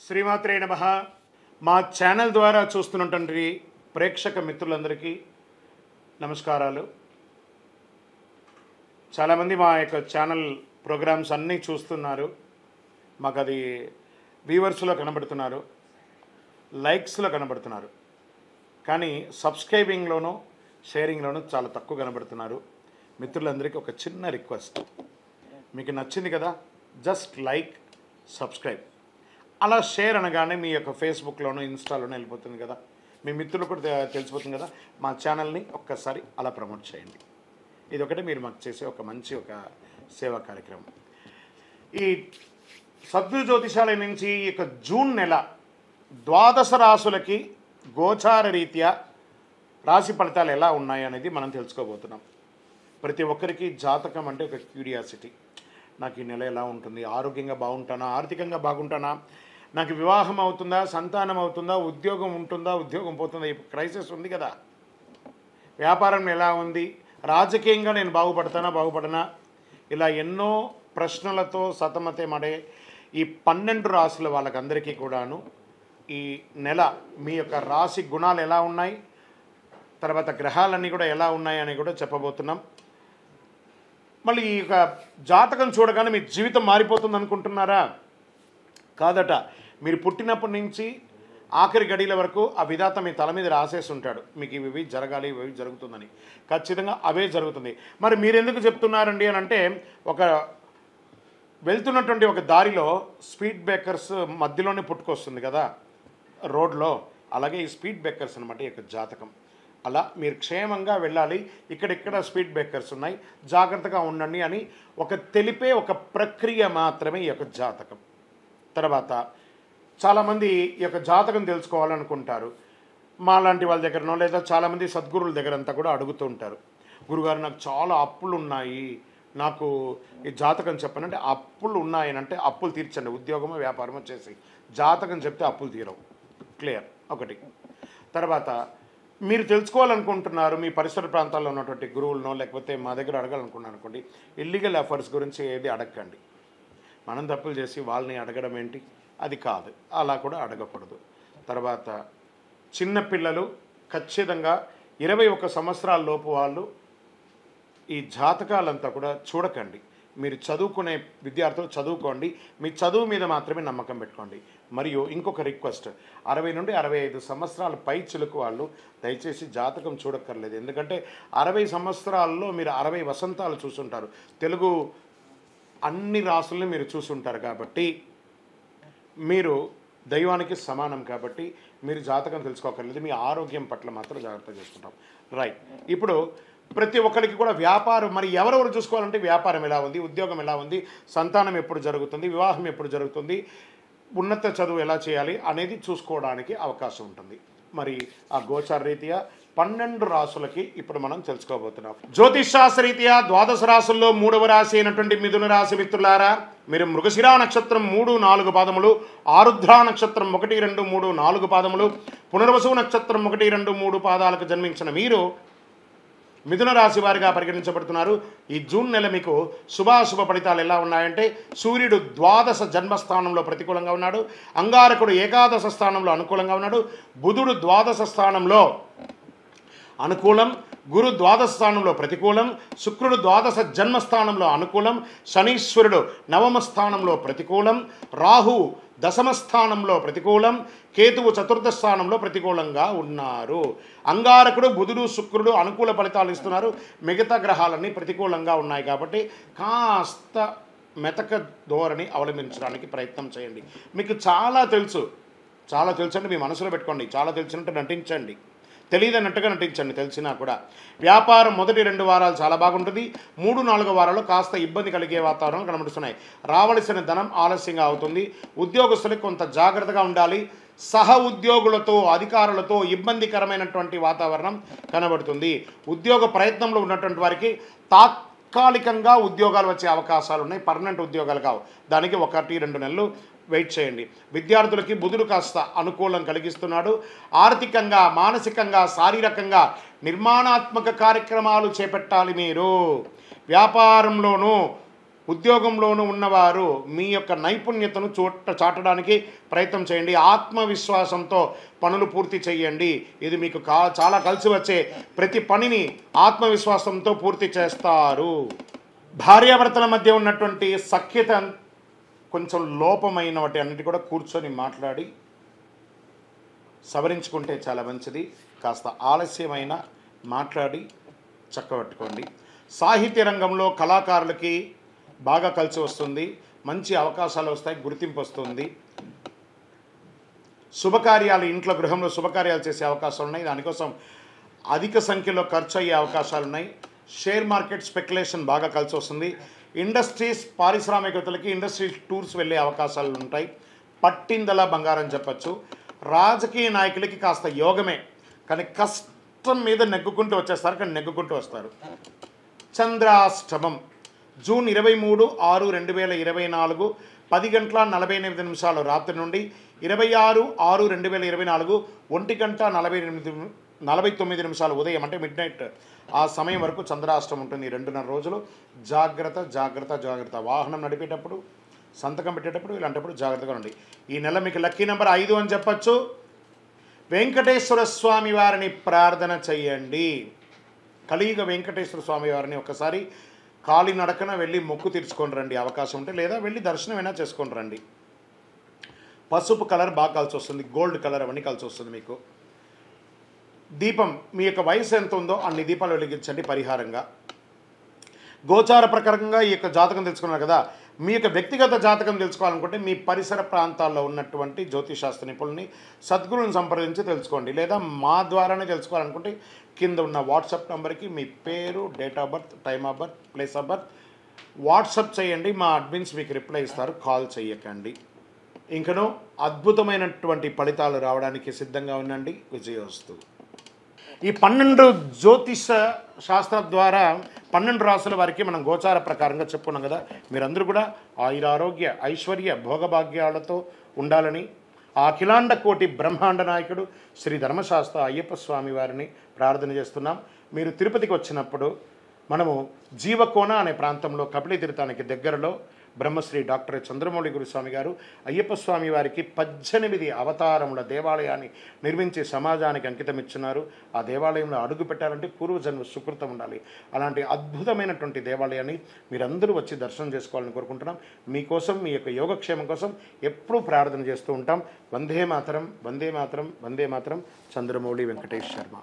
శ్రీమాత్రే నమః. మా ఛానల్ ద్వారా చూస్తున్నటువంటి ప్రేక్షక మిత్రులందరికీ నమస్కారాలు. చాలామంది మా యొక్క ఛానల్ ప్రోగ్రామ్స్ అన్నీ చూస్తున్నారు. మాకు అది వ్యూవర్స్లో కనబడుతున్నారు, లైక్స్లో కనబడుతున్నారు, కానీ సబ్స్క్రైబింగ్లోనూ షేరింగ్లోనూ చాలా తక్కువ కనబడుతున్నారు. మిత్రులందరికీ ఒక చిన్న రిక్వెస్ట్, మీకు నచ్చింది కదా, జస్ట్ లైక్, సబ్స్క్రైబ్, అలా షేర్ అనగానే మీ యొక్క ఫేస్బుక్లోనూ ఇన్స్టాలోనూ వెళ్ళిపోతుంది కదా, మీ మిత్రులు కూడా తెలిసిపోతుంది కదా. మా ఛానల్ని ఒక్కసారి అలా ప్రమోట్ చేయండి. ఇది ఒకటి మీరు మాకు చేసే ఒక మంచి సేవా కార్యక్రమం. ఈ సద్గురు జ్యోతిషాలయం నుంచి ఈ యొక్క జూన్ నెల ద్వాదశ రాశులకి గోచార రీత్యా రాశి ఫలితాలు ఎలా ఉన్నాయి అనేది మనం తెలుసుకోబోతున్నాం. ప్రతి ఒక్కరికి జాతకం అంటే ఒక క్యూరియాసిటీ. నాకు ఈ నెల ఎలా ఉంటుంది, ఆరోగ్యంగా బాగుంటానా, ఆర్థికంగా బాగుంటానా, నాకు వివాహం అవుతుందా, సంతానం అవుతుందా, ఉద్యోగం ఉంటుందా, ఉద్యోగం పోతుందా, ఈ క్రైసిస్ ఉంది కదా, వ్యాపారం ఎలా ఉంది, రాజకీయంగా నేను బాగుపడనా, ఇలా ఎన్నో ప్రశ్నలతో సతమతమడే ఈ 12 రాశుల వాళ్ళకందరికీ కూడాను ఈ నెల మీ యొక్క రాశి గుణాలు ఎలా ఉన్నాయి, తర్వాత గ్రహాలన్నీ కూడా ఎలా ఉన్నాయి అని కూడా చెప్పబోతున్నాం. మళ్ళీ ఈ యొక్క జాతకం చూడగానే మీ జీవితం మారిపోతుంది అనుకుంటున్నారా? కాదట. మీరు పుట్టినప్పటి నుంచి ఆఖరి గడిల వరకు ఆ విధాత మీ తల మీద రాసేసి ఉంటాడు, మీకు ఇవి జరగాలి, ఇవి జరుగుతుందని. ఖచ్చితంగా అవే జరుగుతుంది. మరి మీరెందుకు చెప్తున్నారండి అని అంటే, ఒక వెళ్తున్నటువంటి ఒక దారిలో స్పీడ్ బ్రేకర్స్ మధ్యలోనే పుట్టుకొస్తుంది కదా రోడ్లో, అలాగే ఈ స్పీడ్ బ్రేకర్స్ అనమాట ఈ యొక్క జాతకం. అలా మీరు క్షేమంగా వెళ్ళాలి, ఇక్కడిక్కడ స్పీడ్ బ్రేకర్స్ ఉన్నాయి, జాగ్రత్తగా ఉండండి అని ఒక తెలిపే ఒక ప్రక్రియ మాత్రమే ఈ యొక్క జాతకం. తర్వాత చాలామంది ఈ యొక్క జాతకం తెలుసుకోవాలనుకుంటారు. మా లాంటి వాళ్ళ దగ్గరనో లేదా చాలామంది సద్గురుల దగ్గర అంతా కూడా అడుగుతూ ఉంటారు, గురుగారు నాకు చాలా అప్పులు ఉన్నాయి, నాకు ఈ జాతకం చెప్పనంటే. అప్పులు ఉన్నాయనంటే అప్పులు తీర్చండి, ఉద్యోగమో వ్యాపారమో చేసి. జాతకం చెప్తే అప్పులు తీరవు, క్లియర్ ఒకటి. తర్వాత మీరు తెలుసుకోవాలనుకుంటున్నారు, మీ పరిసర ప్రాంతాల్లో ఉన్నటువంటి గురువులనో లేకపోతే మా దగ్గర అడగాలనుకున్నాను అనుకోండి, ఇల్లీగల్ అఫైర్స్ గురించి ఏది అడగండి. మనం తప్పులు చేసి వాళ్ళని అడగడం ఏంటి, అది కాదు, అలా కూడా అడగకూడదు. తర్వాత చిన్నపిల్లలు ఖచ్చితంగా 21 సంవత్సరాల లోపు వాళ్ళు ఈ జాతకాలంతా కూడా చూడకండి. మీరు చదువుకునే విద్యార్థులు చదువుకోండి, మీ చదువు మీద మాత్రమే నమ్మకం పెట్టుకోండి. మరియు ఇంకొక రిక్వెస్ట్, 60 నుండి 65 సంవత్సరాల పై చిలుకు వాళ్ళు దయచేసి జాతకం చూడక్కర్లేదు. ఎందుకంటే 60 సంవత్సరాల్లో మీరు 60 వసంతాలు చూసుంటారు, తెలుగు అన్ని రాసుల్ని మీరు చూసుంటారు. కాబట్టి మీరు దైవానికి సమానం, కాబట్టి మీరు జాతకం తెలుసుకోకర్లేదు. మీ ఆరోగ్యం పట్ల మాత్రం జాగ్రత్త చేసుకుంటాం. రైట్. ఇప్పుడు ప్రతి ఒక్కరికి కూడా వ్యాపారం, మరి ఎవరెవరు చూసుకోవాలంటే వ్యాపారం ఎలా ఉంది, ఉద్యోగం ఎలా ఉంది, సంతానం ఎప్పుడు జరుగుతుంది, వివాహం ఎప్పుడు జరుగుతుంది, ఉన్నత చదువు ఎలా చేయాలి అనేది చూసుకోవడానికి అవకాశం ఉంటుంది. మరి ఆ గోచార రీత్యా 12 రాశులకి ఇప్పుడు మనం తెలుసుకోబోతున్నాం. జ్యోతిష్ శాస్త్ర రీత్యా ద్వాదశ రాశుల్లో 3వ రాశి అయినటువంటి మిథున రాశి మిత్రులారా, మీరు మృగశిరా నక్షత్రం 3, 4 పాదములు, ఆరుద్ర నక్షత్రం 1, 2, 3, 4 పాదములు, పునర్వసు నక్షత్రం 1, 2, 3 పాదాలకు జన్మించిన మీరు మిథున రాశి వారిగా పరిగణించబడుతున్నారు. ఈ జూన్ నెల మీకు శుభాశుభ ఫలితాలు ఎలా ఉన్నాయంటే, సూర్యుడు ద్వాదశ జన్మస్థానంలో ప్రతికూలంగా ఉన్నాడు, అంగారకుడు ఏకాదశ స్థానంలో అనుకూలంగా ఉన్నాడు, బుధుడు ద్వాదశ స్థానంలో అనుకూలం, గురు ద్వాదశ స్థానంలో ప్రతికూలం, శుక్రుడు ద్వాదశ జన్మస్థానంలో అనుకూలం, శనీశ్వరుడు నవమ స్థానంలో ప్రతికూలం, రాహు దశమ స్థానంలో ప్రతికూలం, కేతువు చతుర్థ స్థానంలో ప్రతికూలంగా ఉన్నారు. అంగారకుడు బుధుడు శుక్రుడు అనుకూల ఫలితాలు ఇస్తున్నారు, మిగతా గ్రహాలన్నీ ప్రతికూలంగా ఉన్నాయి. కాబట్టి కాస్త మెతక ధోరణి అవలంబించడానికి ప్రయత్నం చేయండి. మీకు చాలా తెలుసు అంటే మీ మనసులో పెట్టుకోండి, చాలా తెలిసినట్టు నటించండి, తెలియదన్నట్టుగా నటించండి. తెలిసినా కూడా వ్యాపారం మొదటి 2 వారాలు చాలా బాగుంటుంది, 3, 4 వారాలు కాస్త ఇబ్బంది కలిగే వాతావరణం కనబడుతున్నాయి. రావలసిన ధనం ఆలస్యంగా అవుతుంది. ఉద్యోగస్తులకు కొంత జాగ్రత్తగా ఉండాలి. సహ ఉద్యోగులతో, అధికారులతో ఇబ్బందికరమైనటువంటి వాతావరణం కనబడుతుంది. ఉద్యోగ ప్రయత్నంలో ఉన్నటువంటి వారికి తాత్కాలికంగా ఉద్యోగాలు వచ్చే అవకాశాలు ఉన్నాయి, పర్మనెంట్ ఉద్యోగాలు కావు. దానికి 1-2 నెలలు వెయిట్ చేయండి. విద్యార్థులకి బుధుడు కాస్త అనుకూలం కలిగిస్తున్నాడు. ఆర్థికంగా, మానసికంగా, శారీరకంగా నిర్మాణాత్మక కార్యక్రమాలు చేపట్టాలి. మీరు వ్యాపారంలోనూ ఉద్యోగంలోనూ ఉన్నవారు మీ యొక్క నైపుణ్యతను చాటడానికి ప్రయత్నం చేయండి. ఆత్మవిశ్వాసంతో పనులు పూర్తి చేయండి. ఇది మీకు చాలా కలిసి వచ్చే ప్రతి పనిని ఆత్మవిశ్వాసంతో పూర్తి చేస్తారు. భార్యాభర్తల మధ్య ఉన్నటువంటి సఖ్యత కొంచెం లోపమైన వాటి అన్నిటి కూడా కూర్చొని మాట్లాడి సవరించుకుంటే చాలా మంచిది. కాస్త ఆలస్యమైన మాట్లాడి చక్కబెట్టుకోండి. సాహిత్య రంగంలో కళాకారులకి బాగా కలిసి వస్తుంది. మంచి అవకాశాలు వస్తాయి, గుర్తింపు వస్తుంది. శుభకార్యాలు, ఇంట్లో గృహంలో శుభకార్యాలు చేసే అవకాశాలు ఉన్నాయి. దానికోసం అధిక సంఖ్యలో ఖర్చు అయ్యే అవకాశాలు ఉన్నాయి. షేర్ మార్కెట్ స్పెక్యులేషన్ బాగా కలిసి వస్తుంది. ఇండస్ట్రీస్, పారిశ్రామికవేత్తలకి ఇండస్ట్రీ టూర్స్ వెళ్ళే అవకాశాలు ఉంటాయి. పట్టిందల బంగారం చెప్పచ్చు. రాజకీయ నాయకులకి కాస్త యోగమే, కానీ కష్టం మీద నెగ్గుకుంటూ వచ్చేస్తారు, కానీ నెగ్గుకుంటూ వస్తారు. చంద్రాష్టమం జూన్ 23/6/2024 10:48 రాత్రి నుండి 26/6/2024 1:49 ఉదయం అంటే మిడ్ నైట్ ఆ సమయం వరకు చంద్రాష్టమం ఉంటుంది. 2.5 రోజులు. జాగ్రత్త జాగ్రత్త జాగ్రత్త. వాహనం నడిపేటప్పుడు, సంతకం పెట్టేటప్పుడు, ఇలాంటప్పుడు జాగ్రత్తగా ఉండండి. ఈ నెల మీకు లక్కీ నెంబర్ 5 అని చెప్పచ్చు. వెంకటేశ్వర స్వామి వారిని ప్రార్థన చేయండి. కలియుగ వెంకటేశ్వర స్వామి వారిని ఒకసారి కాలినడకన వెళ్ళి మొక్కు తీర్చుకొని రండి అవకాశం ఉంటే, లేదా వెళ్ళి దర్శనమైనా చేసుకొని రండి. పసుపు కలర్ బాగా కలిసి వస్తుంది, గోల్డ్ కలర్ అవన్నీ కలిసి వస్తుంది మీకు. దీపం, మీ యొక్క వయసు ఎంత ఉందో అన్ని దీపాలు వెలిగించండి పరిహారంగా. గోచార ప్రకారంగా ఈ యొక్క జాతకం తెలుసుకున్నారు కదా. మీ యొక్క వ్యక్తిగత జాతకం తెలుసుకోవాలనుకుంటే మీ పరిసర ప్రాంతాల్లో ఉన్నటువంటి జ్యోతిషాస్త్ర నిపుణుల్ని, సద్గురువుని సంప్రదించి తెలుసుకోండి. లేదా మా ద్వారానే తెలుసుకోవాలనుకుంటే కింద ఉన్న వాట్సాప్ నెంబర్కి మీ పేరు, date of birth, time of birth, place of birth WhatsApp చేయండి. మా అడ్మిన్స్ మీకు రిప్లై ఇస్తారు. కాల్ చేయకండి. ఇంకనూ అద్భుతమైనటువంటి ఫలితాలు రావడానికి సిద్ధంగా ఉండండి. విజయోస్తు. ఈ 12 జ్యోతిష శాస్త్రం ద్వారా 12 రాసుల వారికి మనం గోచార ప్రకారంగా చెప్పుకున్నాం కదా. మీరందరూ కూడా ఆయురారోగ్య ఐశ్వర్య భోగభాగ్యాలతో ఉండాలని ఆ అఖిలాండ కోటి బ్రహ్మాండ నాయకుడు శ్రీ ధర్మశాస్త్ర అయ్యప్ప స్వామి వారిని ప్రార్థన చేస్తున్నాం. మీరు తిరుపతికి వచ్చినప్పుడు మనము జీవకోన అనే ప్రాంతంలో కపిలి తీర్థానికి దగ్గరలో బ్రహ్మశ్రీ డాక్టర్ చంద్రమౌళి గురుస్వామి గారు అయ్యప్ప స్వామి వారికి 18 అవతారముల దేవాలయాన్ని నిర్మించి సమాజానికి అంకితం ఇచ్చున్నారు. ఆ దేవాలయంలో అడుగు పెట్టాలంటే పూర్వజన్మ సుకృతం ఉండాలి. అలాంటి అద్భుతమైనటువంటి దేవాలయాన్ని మీరందరూ వచ్చి దర్శనం చేసుకోవాలని కోరుకుంటున్నాం. మీకోసం, మీ యొక్క యోగక్షేమం కోసం ఎప్పుడూ ప్రార్థన చేస్తూ ఉంటాం. వందే మాతరం, వందే మాతరం, వందే మాతరం. చంద్రమౌళి వెంకటేష్ శర్మ.